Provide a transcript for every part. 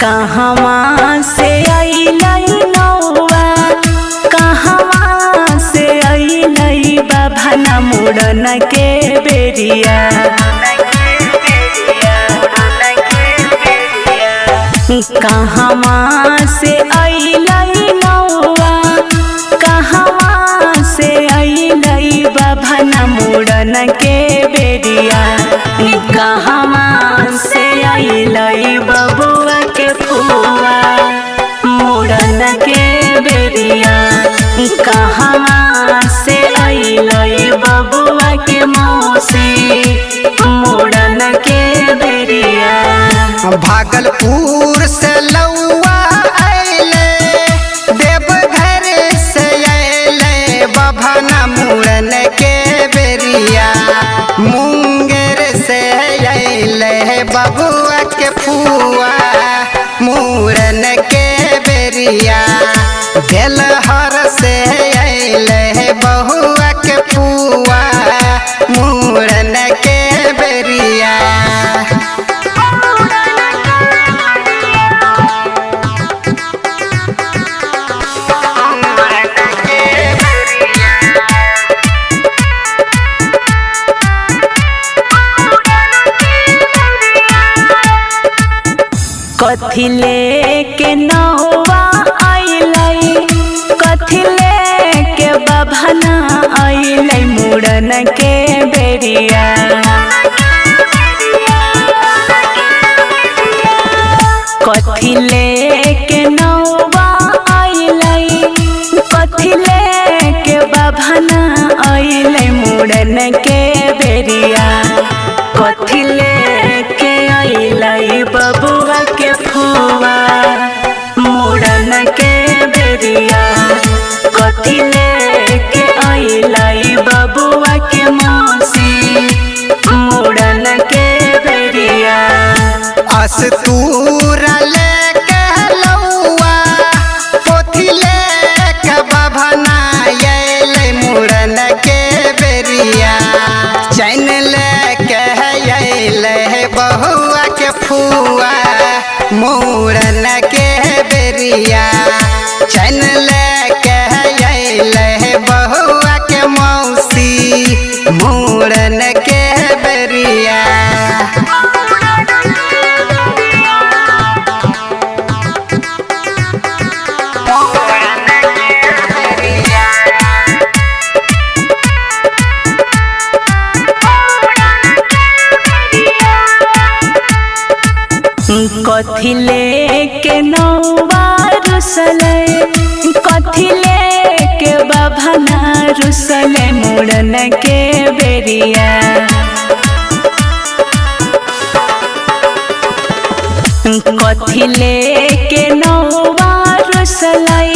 कहवा से अइलै नौआ, कहवा से अइलै बभना मुड़न के बेरिया। कहवा से अइलै नौआ, कहवा से अइलै बभना मुड़न के बेरिया। कहवा से अइलै बबुआ के फुआ मुड़न के बेरिया। कहवा से अइलै बबुआ के मौसी मुड़न के बेरिया। भागलपुर से लौआ अइले, देवघर से अइले बभना मुड़न के बेरिया। मुंगेर से अइले बबुआ के फुआ मुड़न के बेरिया। बेलहर से अइले बहुआ के फुआ मुड़न के बेरिया। कथी लेके नौआ अइलै, कथी लेके बभना अइलै मुड़न के बेरिया। कथी लेके नौआ अइलै, कथी लेके बभना अइलै मुड़न के बेरिया। कथी लेके अइलै बबुआ के फुआ मुड़न के बेरिया। कथी लेके अइलै बबुआ के मौसी मुड़न के बेरिया। अस्तूर लेके लौआ, पोथी लेके बभना अइलै मुड़न के बेरिया। चैन लेके अइलै बहुआ के फुआ मुड़न के बेरिया। चैन लेके अइलै बहुआ के मौसी मुड़न के बेरिया। कथी लेके नौआ रुसलै, कथी लेके बभना रुसलै मुड़न के बेरिया। कथी लेके नौआ रुसलै,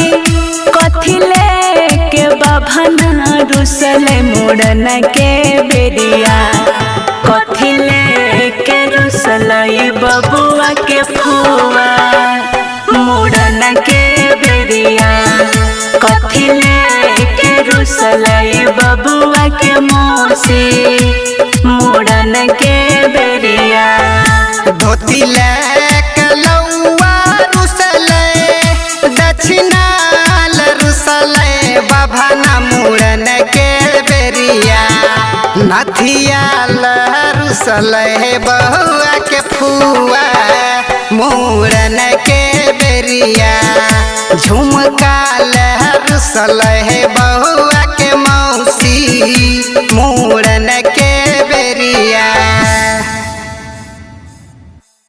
कथी लेके बभना रुसलै मुड़न के बेरिया। कथी लेके रुसलै बबुआ के फुआ मुड़न के बेरिया। कथी लेके रुसलै बबुआ के मौसी मुड़न के बेरिया। धोती लेके लौआ रुसलै, दक्षिणाल रुसलै बभना मुड़न के बेरिया। नथिया रुसलै बहुआ के फुआ मुड़न के बेरिया। झुमका रुसलै बहुआ के